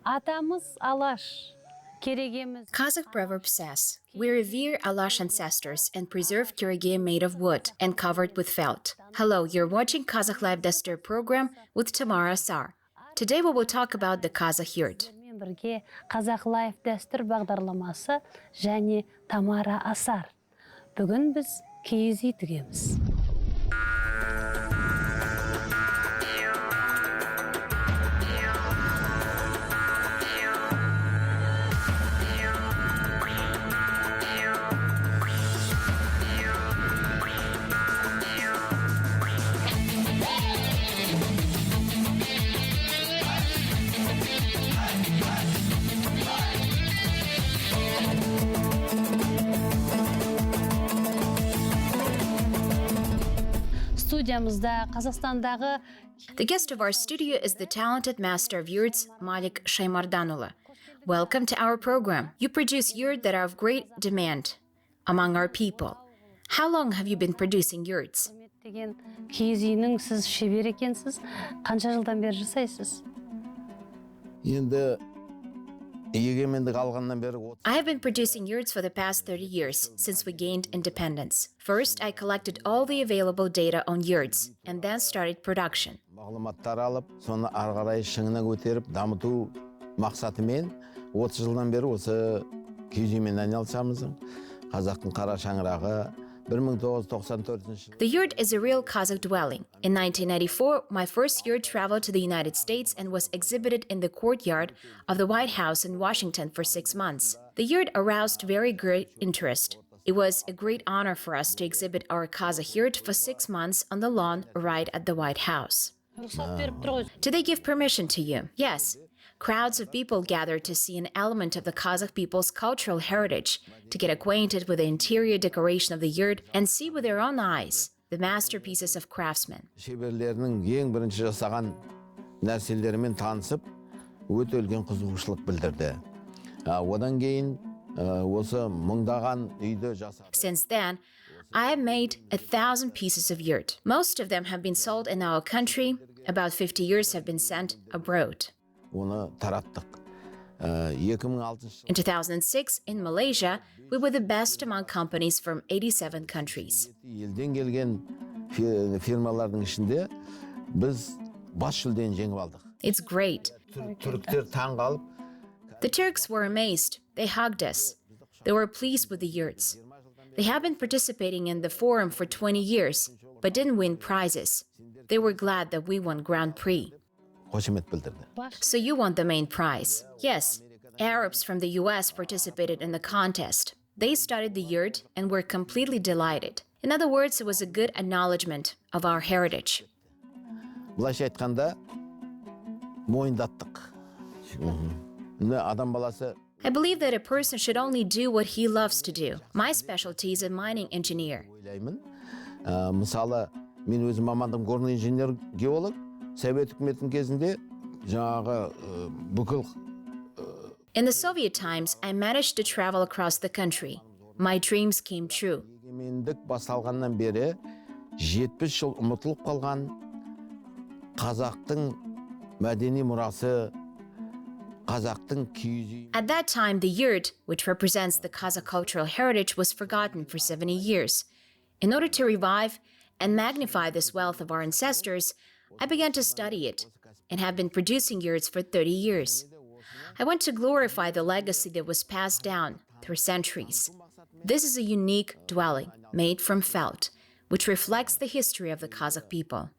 Atamız Alash. Kazakh proverb says, "We revere Alash ancestors and preserve kerege made of wood and covered with felt." Hello, you're watching Kazakh Live Dastur program with Tamara Assar. Today we will talk about the Kazakh Yurt. Kazakh Live Dastur бағдарламасы және Tamara Assar. Бүгін біз киіз үй тігеміз. The guest of our studio is the talented master of yurts, Malik Shaimardanuly. Welcome to our program. You produce yurts that are of great demand among our people. How long have you been producing yurts? Киіз үйінің сіз шебер екенсіз. Қанша жылдан бері жасайсыз? I have been producing yurts for the past 30 years, since we gained independence. First, I collected all the available data on yurts, and then started production. The yurt is a real Kazakh dwelling. In 1994, my first yurt traveled to the United States and was exhibited in the courtyard of the White House in Washington for 6 months. The yurt aroused very great interest. It was a great honor for us to exhibit our Kazakh yurt for 6 months on the lawn right at the White House. Did they give permission to you? Yes. Crowds of people gathered to see an element of the Kazakh people's cultural heritage, to get acquainted with the interior decoration of the yurt and see with their own eyes the masterpieces of craftsmen. Since then, I have made 1,000 pieces of yurt. Most of them have been sold in our country. About 50 yurts have been sent abroad. In 2006, in Malaysia, we were the best among companies from 87 countries. It's great. The Turks were amazed. They hugged us. They were pleased with the yurts. They have been participating in the forum for 20 years, but didn't win prizes. They were glad that we won Grand Prix. So you won the main prize? Yes. Arabs from the US participated in the contest. They studied the yurt and were completely delighted. In other words, it was a good acknowledgement of our heritage. I believe that a person should only do what he loves to do. My specialty is a mining engineer. In the Soviet times, I managed to travel across the country. My dreams came true. At that time, the yurt, which represents the Kazakh cultural heritage, was forgotten for 70 years. In order to revive and magnify this wealth of our ancestors, I began to study it and have been producing yurts for 30 years. I want to glorify the legacy that was passed down through centuries. This is a unique dwelling made from felt, which reflects the history of the Kazakh people.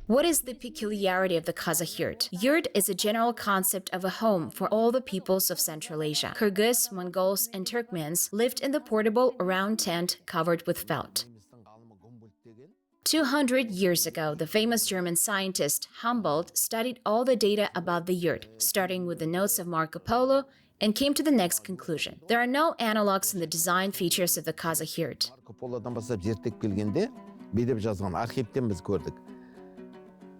What is the peculiarity of the Kazakh Yurt? Yurt is a general concept of a home for all the peoples of Central Asia. Kyrgyz, Mongols, and Turkmens lived in the portable round tent covered with felt. 200 years ago, the famous German scientist Humboldt studied all the data about the yurt, starting with the notes of Marco Polo, and came to the next conclusion. There are no analogs in the design features of the Kazakh Yurt.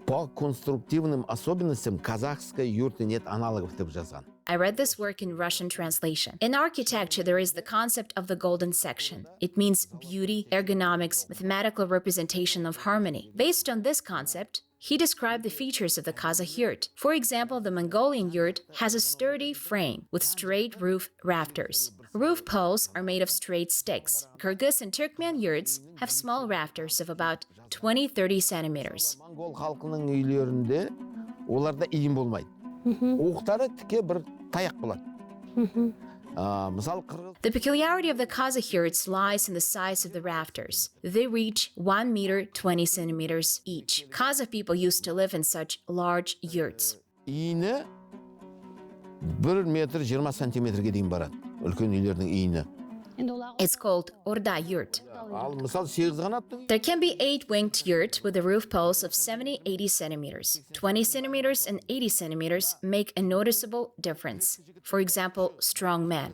По конструктивным особенностям казахской юрты нет аналогов деп жазған. I read this work in Russian translation. In architecture, there is the concept of the golden section. It means beauty, ergonomics, mathematical representation of harmony. Based on this concept, he described the features of the Kazakh yurt. For example, the Mongolian yurt has a sturdy frame with straight roof rafters. Roof poles are made of straight sticks. Kyrgyz and Turkmen yurts have small rafters of about 20-30 centimeters. Моңғол халқының үйлерінде оларда иін болмайды. Уықтары тіке бір таяқ болады. The peculiarity of the Kazakh yurts lies in the size of the rafters. They reach 1 meter 20 centimeters each. Kazakh people used to live in such large yurts. Иіні 1 метр 20 сантиметрге дейін барады. Үлкен үйлердің иіні. It's called Orda yurt. Ал мысал 8 қанатты. There can be 8-winged yurt with the roof poles of 70-80 centimeters. 20 centimeters and 80 centimeters make a noticeable difference. For example, strong man.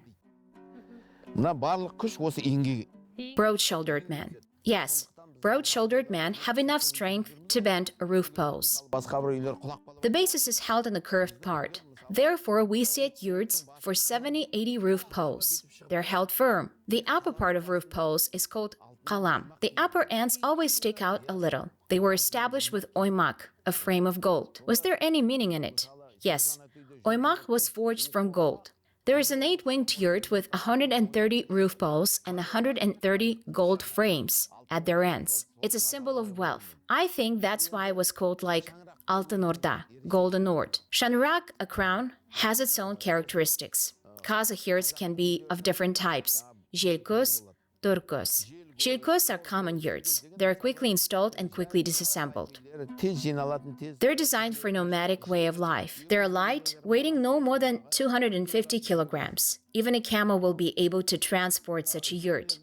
Мына барлық күш осы иінге. Broad-shouldered man. Yes, broad-shouldered men have enough strength to bend roof poles. Басқа бір үйлер құлақ болады. The basis is held in the curved part. Therefore, we set yurts for 70-80 roof poles. They're held firm. The upper part of roof poles is called qalam. The upper ends always stick out a little. They were established with oymak, a frame of gold. Was there any meaning in it? Yes. Oymak was forged from gold. There is an 8-winged yurt with 130 roof poles and 130 gold frames at their ends. It's a symbol of wealth. I think that's why it was called like Altın Orda, Golden Ord. Shanrak, a crown, has its own characteristics. Kazakh yurts can be of different types. Jelkos, Turkos. Jelkos are common yurts. They're quickly installed and quickly disassembled. Tez жиналатын тез. They're designed for a nomadic way of life. They're light, weighing no more than 250 kilograms. Even a camel will be able to transport such a yurt.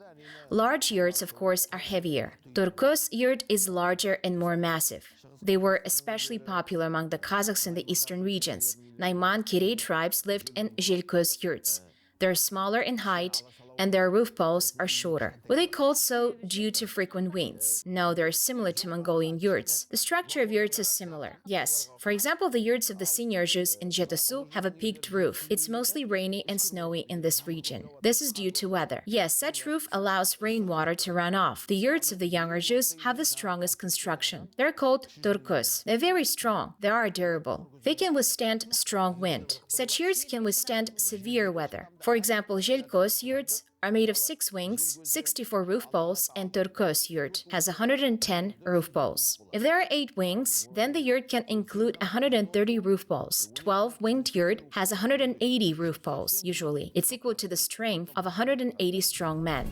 Large yurts, of course, are heavier. Turkos yurt is larger and more massive. They were especially popular among the Kazakhs in the eastern regions. Naiman Kirey tribes lived in Jelkos yurts. They're smaller in height, and their roof poles are shorter. Were they called so due to frequent winds? No, they're similar to Mongolian yurts. The structure of yurts is similar. Yes, for example, the yurts of the senior Jews in Jetasu have a peaked roof. It's mostly rainy and snowy in this region. This is due to weather. Yes, such roof allows rainwater to run off. The yurts of the younger Jews have the strongest construction. They're called turkos. They're very strong. They are durable. They can withstand strong wind. Such yurts can withstand severe weather. For example, Jelkos yurts are made of 6 wings, 64 roof poles, and Turkos yurt has 110 roof poles. If there are 8 wings, then the yurt can include 130 roof poles. 12-winged yurt has 180 roof poles, usually. It's equal to the strength of 180 strong men.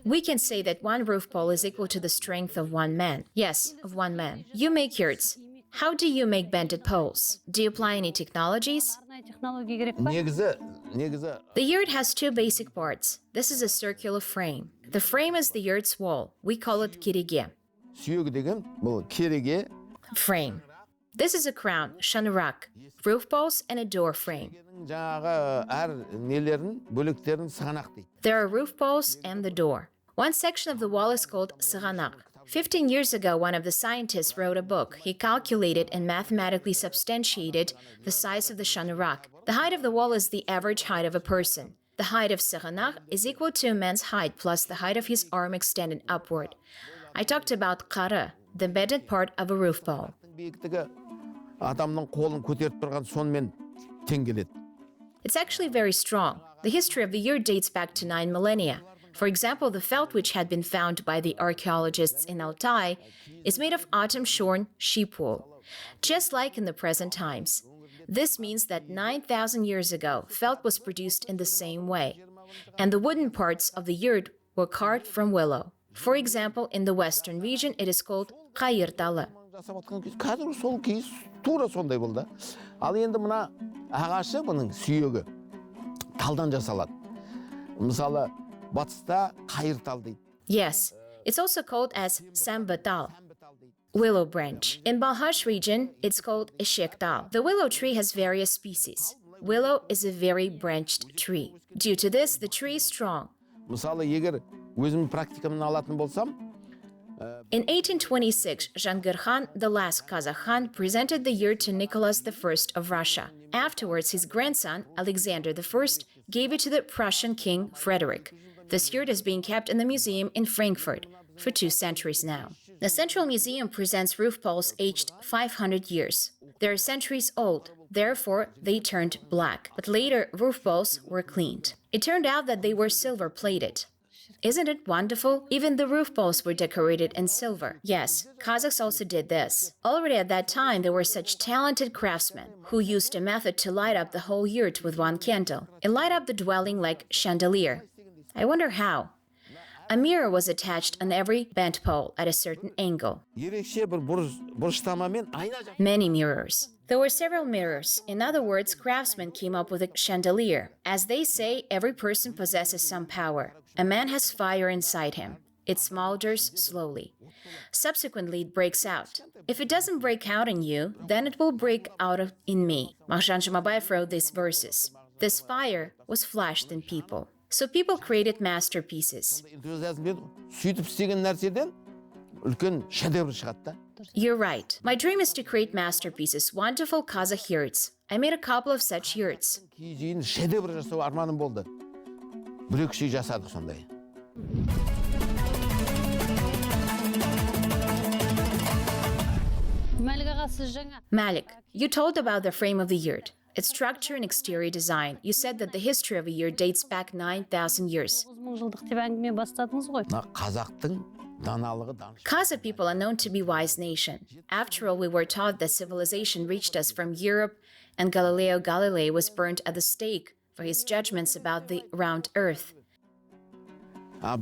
We can say that 1 roof pole is equal to the strength of 1 man. Yes, of 1 man. You make yurts. How do you make bended poles? Do you apply any technologies? негізі The yurt has 2 basic parts. This is a circular frame. The frame is the yurt's wall. We call it kerege. сүйегі деген бұл кереге. Frame. This is a crown, shanarak, roof poles, and a door frame. жаңағы әр нелерін, бөліктерін сығанақ дейді. There are roof poles and the door. One section of the wall is called sığanak. 15 years ago, one of the scientists wrote a book. He calculated and mathematically substantiated the size of the shanarak. The height of the wall is the average height of a person. The height of sığanak is equal to a man's height plus the height of his arm extended upward. I talked about qara, the embedded part of a roof pole. биіктігі адамның қолын көтеріп тұрған сонымен тең келеді. It's actually very strong. The history of the yurt dates back to 9 millennia. For example, the felt which had been found by the archaeologists in Altai is made of autumn-shorn sheep wool, just like in the present times. This means that 9,000 years ago, felt was produced in the same way, and the wooden parts of the yurt were carved from willow. For example, in the western region, it is called qayırtalı. жасап отқан кез қазір сол кез тура сондай болды. Ал енді мына ағашы бұның сүйегі талдан жасалады. Мысалы, батыста қайыртал дейді. Yes, it's also called as sambatal, willow branch. In Balhash region, it's called ishektal. The willow tree has various species. Willow is a very branched tree. Due to this, the tree is strong. Мысалы, егер өзім практикамнан алатын болсам, In 1826, Jahangir Khan, the last Kazakh Khan, presented the yurt to Nicholas I of Russia. Afterwards, his grandson, Alexander I, gave it to the Prussian King Frederick. This yurt is being kept in the museum in Frankfurt for 2 centuries now. The Central Museum presents roof poles aged 500 years. They are centuries old, therefore they turned black. But later, roof poles were cleaned. It turned out that they were silver-plated. Isn't it wonderful? Even the roof poles were decorated in silver. Yes, Kazakhs also did this. Already at that time, there were such talented craftsmen who used a method to light up the whole yurt with one candle. It light up the dwelling like chandelier. I wonder how. A mirror was attached on every bent pole at a certain angle. Many mirrors. There were several mirrors. In other words, craftsmen came up with a chandelier. As they say, every person possesses some power. A man has fire inside him. It smolders slowly. Subsequently, it breaks out. If it doesn't break out in you, then it will break out in me. Maqjan Jumabayev wrote these verses. This fire was flashed in people. So people created masterpieces. You're right. My dream is to create masterpieces, wonderful Kazakh yurts. I made a couple of such yurts. Malik, you told about the frame of the yurt. Its structure and exterior design. You said that the history of a yurt dates back 9,000 years. Kazakh people are known to be wise nation. After all, we were taught that civilization reached us from Europe, and Galileo Galilei was burnt at the stake for his judgments about the round earth. The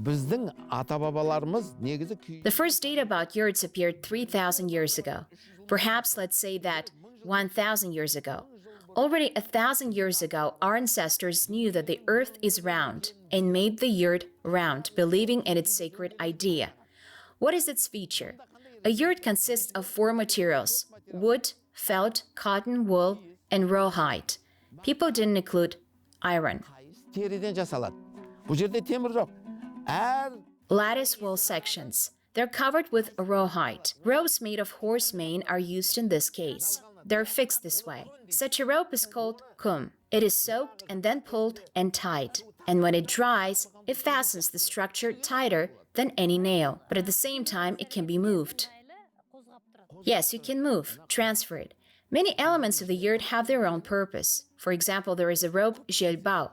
first data about yurts appeared 3,000 years ago. Perhaps let's say that 1,000 years ago. Already 1,000 years ago, our ancestors knew that the earth is round and made the yurt round, believing in its sacred idea. What is its feature? A yurt consists of 4 materials: wood, felt, cotton, wool, and rawhide. People didn't include iron. Lattice wall sections. They're covered with rawhide. Ropes made of horse mane are used in this case. They're fixed this way. Such a rope is called kum. It is soaked and then pulled and tied. And when it dries, it fastens the structure tighter than any nail. But at the same time, it can be moved. Yes, you can move, transfer it. Many elements of the yurt have their own purpose. For example, there is a rope jelbao.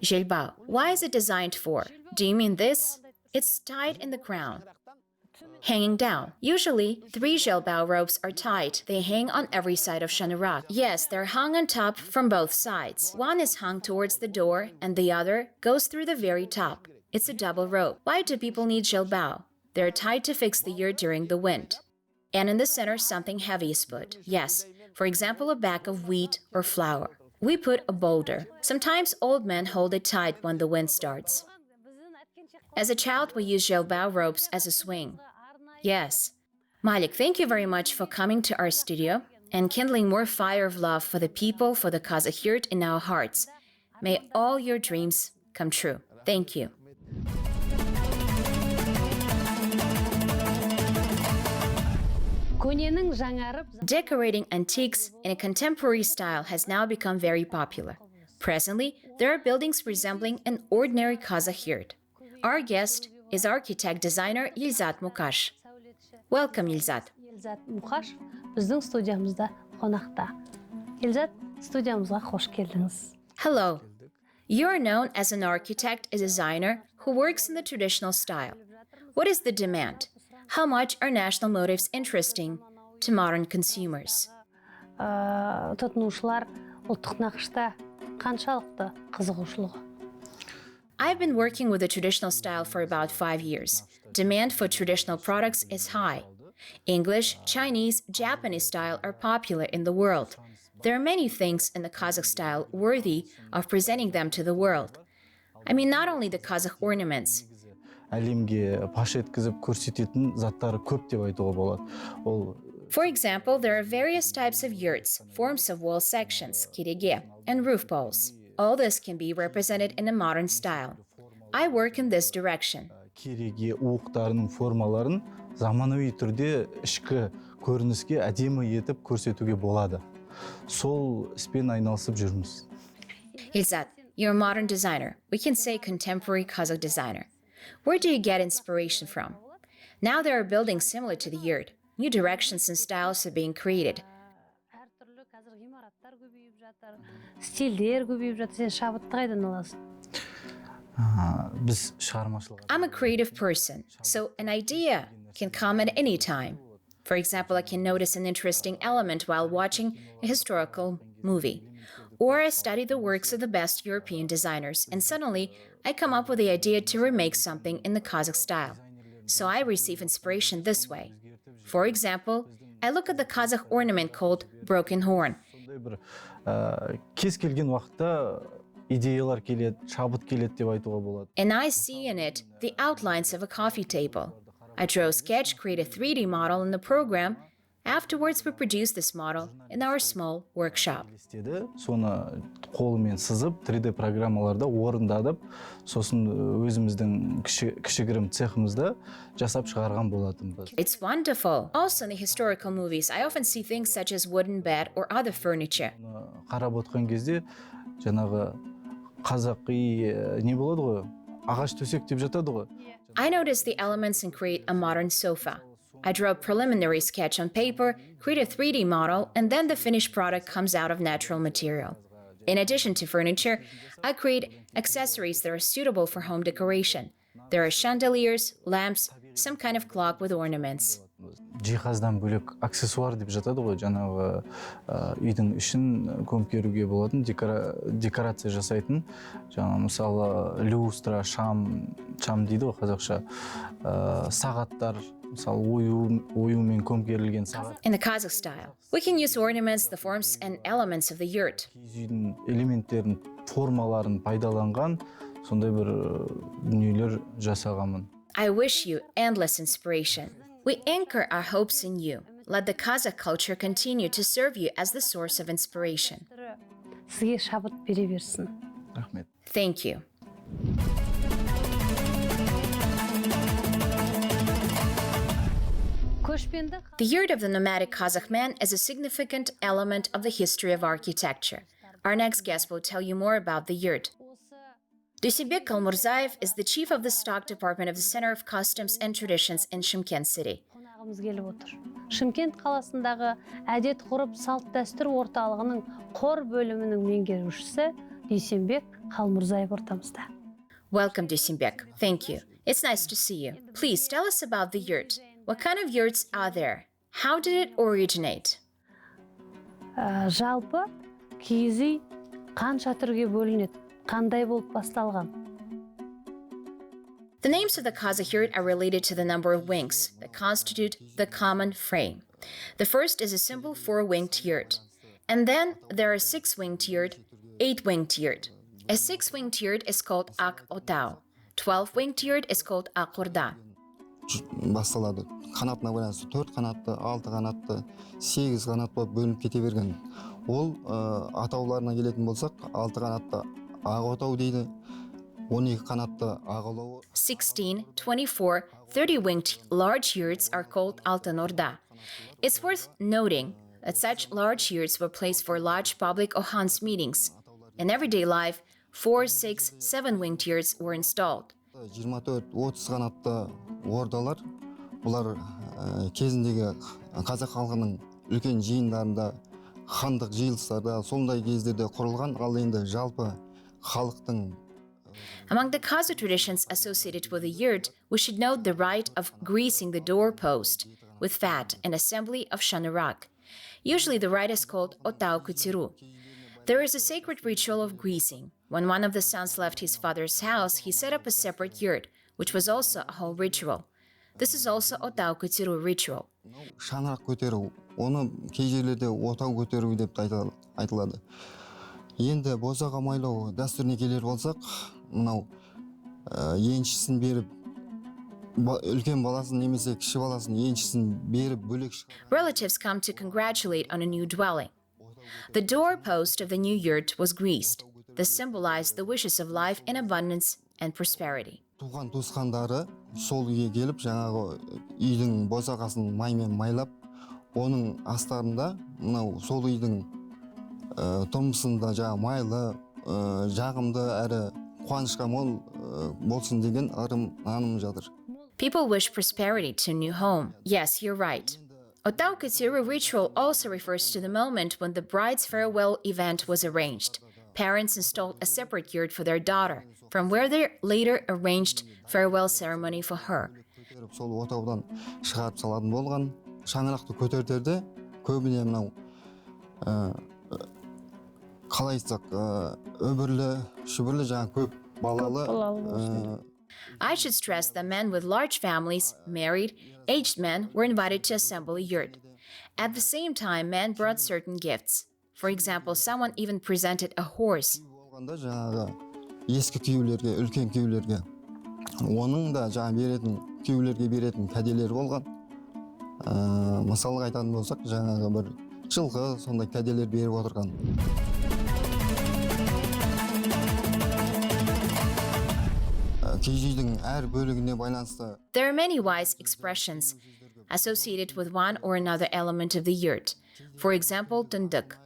Jelbao. Why is it designed for? Do you mean this? It's tied in the crown, hanging down. Usually, 3 jelbao ropes are tied. They hang on every side of shanarak. Yes, they're hung on top from both sides. One is hung towards the door, and the other goes through the very top. It's a double rope. Why do people need jelbao? They're tied to fix the yurt during the wind. And in the center, something heavy is put. Yes, for example, a bag of wheat or flour. We put a boulder. Sometimes old men hold it tight when the wind starts. As a child, we used jelbao ropes as a swing. Yes. Malik, thank you very much for coming to our studio and kindling more fire of love for the people, for the Kazakh Yurt in our hearts. May all your dreams come true. Thank you. Decorating antiques in a contemporary style has now become very popular. Presently, there are buildings resembling an ordinary Kazakh Yurt. Our guest is architect-designer Elzat Mukash. Welcome, Elzat. Elzat Mukash bizning studiyamizda qonaqta. Elzat, studiyamizga xush keldingiz. Hello. You are known as an architect, a designer who works in the traditional style. What is the demand? How much are national motifs interesting to modern consumers? Тұтынушылар ұлттық нақышта қаншалықты қызығушылығы? I've been working with the traditional style for about 5 years. Demand for traditional products is high. English, Chinese, Japanese style are popular in the world. There are many things in the Kazakh style worthy of presenting them to the world. I mean, not only the Kazakh ornaments. For example, there are various types of yurts, forms of wall sections, kirege, and roof poles. All this can be represented in a modern style. I work in this direction. кереге уықтарының формаларын заманауи түрде ішкі көрініске әдемі етіп көрсетуге болады. Сол іспен айналысып жүрміз. Elzat, you're a modern designer. We can say contemporary Kazakh designer. Where do you get inspiration from? Now there are buildings similar to the yurt. New directions and styles are being created. Әртүрлі қазір ғимараттар көбейіп жатыр, стильдер көбейіп жатыр. Сен шабытты қайдан аласың? Біз шығармашылық. I'm a creative person, so an idea can come at any time. For example, I can notice an interesting element while watching a historical movie. Or I study the works of the best European designers, and suddenly I come up with the idea to remake something in the Kazakh style. So I receive inspiration this way. For example, I look at the Kazakh ornament called broken horn. Сондай бір кез келген уақытта идеялар келеді, шабыт келеді деп айтуға болады. And I see in it the outlines of a coffee table. I draw a sketch, create a 3D model in the program. Afterwards, we produce this model in our small workshop. Соны қолымен сызып, 3D программаларда орындадып, сосын өзіміздің кішігірім цехымызда жасап шығарған болатынбыз. It's wonderful. Also, in the historical movies, I often see things such as wooden bed or other furniture. Қарап отқан кезде, жаңағы қазақи не болады ғой? Ағаш төсек деп жатады ғой. I notice the elements and create a modern sofa. I draw a preliminary sketch on paper, create a 3D model, and then the finished product comes out of natural material. In addition to furniture, I create accessories that are suitable for home decoration. There are chandeliers, lamps, some kind of clock with ornaments. Жиһаздан бөлек аксессуар деп жатады ғой, жаңағы үйдің ішін көмкеруге болатын декорация жасайтын, жаңа мысалы люстра, шам дейді ғой қазақша, сағаттар, мысалы оюмен көмкерілген сағат. In the Kazakh style, we can use ornaments, the forms and elements of the yurt. Үйдің элементтерін, формаларын пайдаланған сондай бір дүниелер жасағанмын. I wish you endless inspiration. We anchor our hopes in you. Let the Kazakh culture continue to serve you as the source of inspiration. Сізге шабыт бере берсін. Рахмет. Thank you. The yurt of the nomadic Kazakh man is a significant element of the history of architecture. Our next guest will tell you more about the yurt. Dyusembek Kalmurzaev is the chief of the stock department of the Center of Customs and Traditions in Shymkent city. Қонағымыз келіп отыр. Шымкент қаласындағы әдет ғұрып салт дәстүр орталығының қор бөлімінің меңгерушісі Dyusembek Kalmurzaev ортамызда. Welcome, Dyusembek. Thank you. It's nice to see you. Please tell us about the yurt. What kind of yurts are there? How did it originate? Жалпы киіз үй қанша түрге бөлінеді? Қандай болып басталған? The names of the Kazakh Yurt are related to the number of wings that constitute the common frame. The first is a simple 4-winged yurt. And then there are 6-winged yurt, 8-winged yurt. A 6-winged yurt is called Ak Otao. 12-winged yurt is called Ak Orda. Басталады. Қанатына байланысты 4 қанатты, 6 қанатты, 8 қанат болып бөлініп кете берген. Ол атауларына келетін болсақ, 6 қанатты Ақ Отау дейді, 12 қанатты Ақ Олау. 16, 24, 30-winged large yurts are called Altyn Orda. It's worth noting that such large yurts were placed for large public or Hans meetings. In everyday life, 4, 6, 7-winged yurts were installed. 24-30 қанатты ордалар, бұлар кезіндегі қазақ халқының үлкен жиындарында, хандық жиылыстарда, сондай кездерде құрылған, ал енді жалпы халықтың. Among the Kazakh traditions associated with the yurt, we should note the rite of greasing the doorpost with fat, an assembly of shanurak. Usually the rite is called Otao Kutiru. There is a sacred ritual of greasing. When one of the sons left his father's house, he set up a separate yurt, which was also a whole ritual. This is also Otao Kutiru ritual. Шаңырақ көтеру, оны кей жерлерде отау көтеру деп айтылады. Енді босаға майлау дәстүріне келер болсақ, мынау еншісін беріп, үлкен баласын немесе кіші баласын еншісін беріп бөлек. Relatives come to congratulate on a new dwelling. The doorpost of the new yurt was greased. This symbolized the wishes of life in abundance and prosperity. туған туысқандары сол үйге келіп жаңағы үйдің босағасын маймен майлап, оның астарында мынау сол үйдің тұрмысында жаңағы майлы, жағымды әрі қуанышқа мол болсын деген наным жатыр. People wish prosperity to a new home. Yes, you're right. Otau Katuru ritual also refers to the moment when the bride's farewell event was arranged. Parents installed a separate yurt for their daughter, from where they later arranged farewell ceremony for her. Сол отаудан шығарып салатын болған. Шаңырақты көтертерде көбіне мынау қалай айтсақ, өбірлі, шүбірлі жаңа көп балалы. I should stress that men with large families, married, aged men were invited to assemble a yurt. At the same time, men brought certain gifts. For example, someone even presented a horse. Болғанда жаңағы ескі күйеулерге, үлкен күйеулерге, оның да жаңа беретін күйеулерге беретін кәделері болған. Мысалға айтатын болсақ, жаңағы бір жылқы сондай кәделер беріп отырған. There are many wise expressions associated with one or another element of the yurt. For example, tunduk,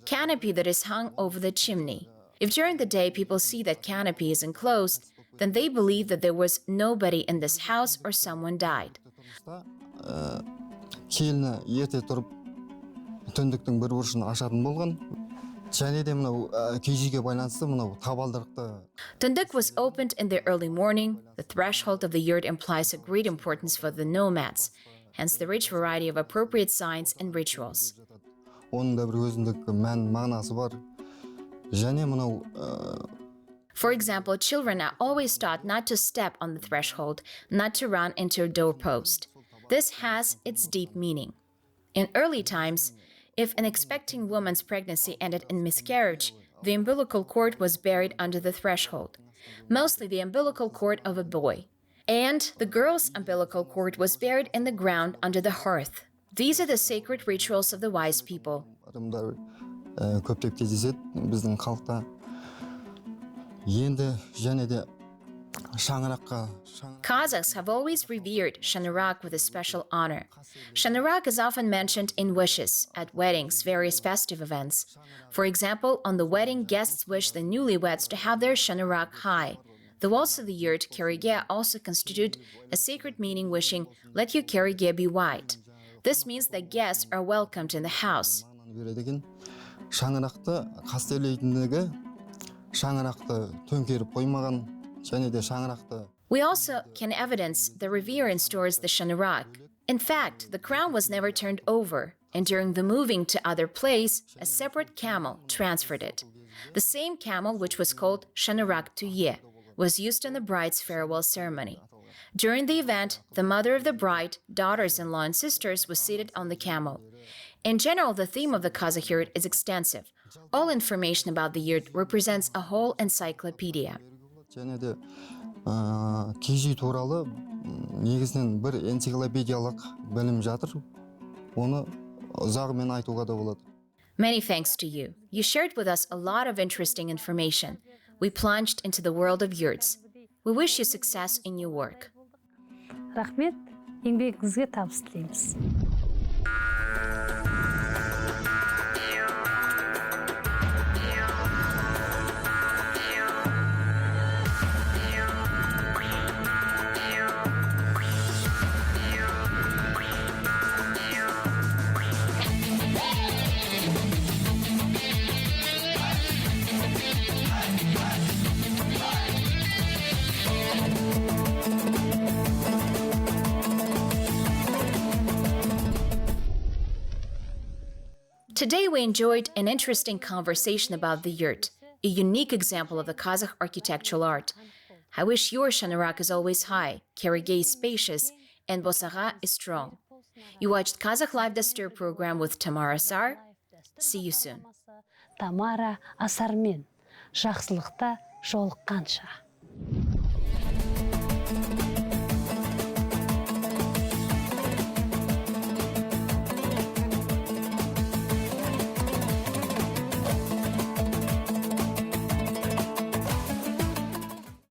canopy that is hung over the chimney. If during the day people see that canopy is enclosed, then they believe that there was nobody in this house or someone died. Келіні ерте тұрып, түндіктің бір бұрышын ашатын болған. Tunduk was opened in the early morning. The threshold of the yurt implies a great importance for the nomads, hence the rich variety of appropriate signs and rituals. For example, children are always taught not to step on the threshold, not to run into a doorpost. This has its deep meaning. In early times, if an expecting woman's pregnancy ended in miscarriage, the umbilical cord was buried under the threshold, mostly the umbilical cord of a boy. And the girl's umbilical cord was buried in the ground under the hearth. These are the sacred rituals of the wise people. Kazakhs have always revered Shanarak with a special honor. Shanarak is often mentioned in wishes, at weddings, various festive events. For example, on the wedding, guests wish the newlyweds to have their Shanarak high. The walls of the yurt, Kerige, also constitute a sacred meaning wishing, let your Kerige be white. This means that guests are welcomed in the house. We also can evidence the reverence towards the Shanarak. In fact, the crown was never turned over, and during the moving to other place, a separate camel transferred it. The same camel, which was called Shanarak Tuye, was used in the bride's farewell ceremony. During the event, the mother of the bride, daughters-in-law and sisters was seated on the camel. In general, the theme of the Kazakh Yurt is extensive. All information about the yurt represents a whole encyclopedia. Кежей туралы негізінен бір энциклопедиялық білім жатыр. Оны ұзағымен айтуға да болады. Many thanks to you. You shared with us a lot of interesting information. We plunged into the world of yurts. We wish you success in your work. Рахмет, еңбегіңізге табыс тілейміз. Today we enjoyed an interesting conversation about the yurt, a unique example of the Kazakh architectural art. I wish your Shanarak is always high, Kerige is spacious, and Bosaga is strong. You watched Kazakh Live Dastur program with Tamara Assar. See you soon. Tamara Assarмен жақсылықта жолыққанша.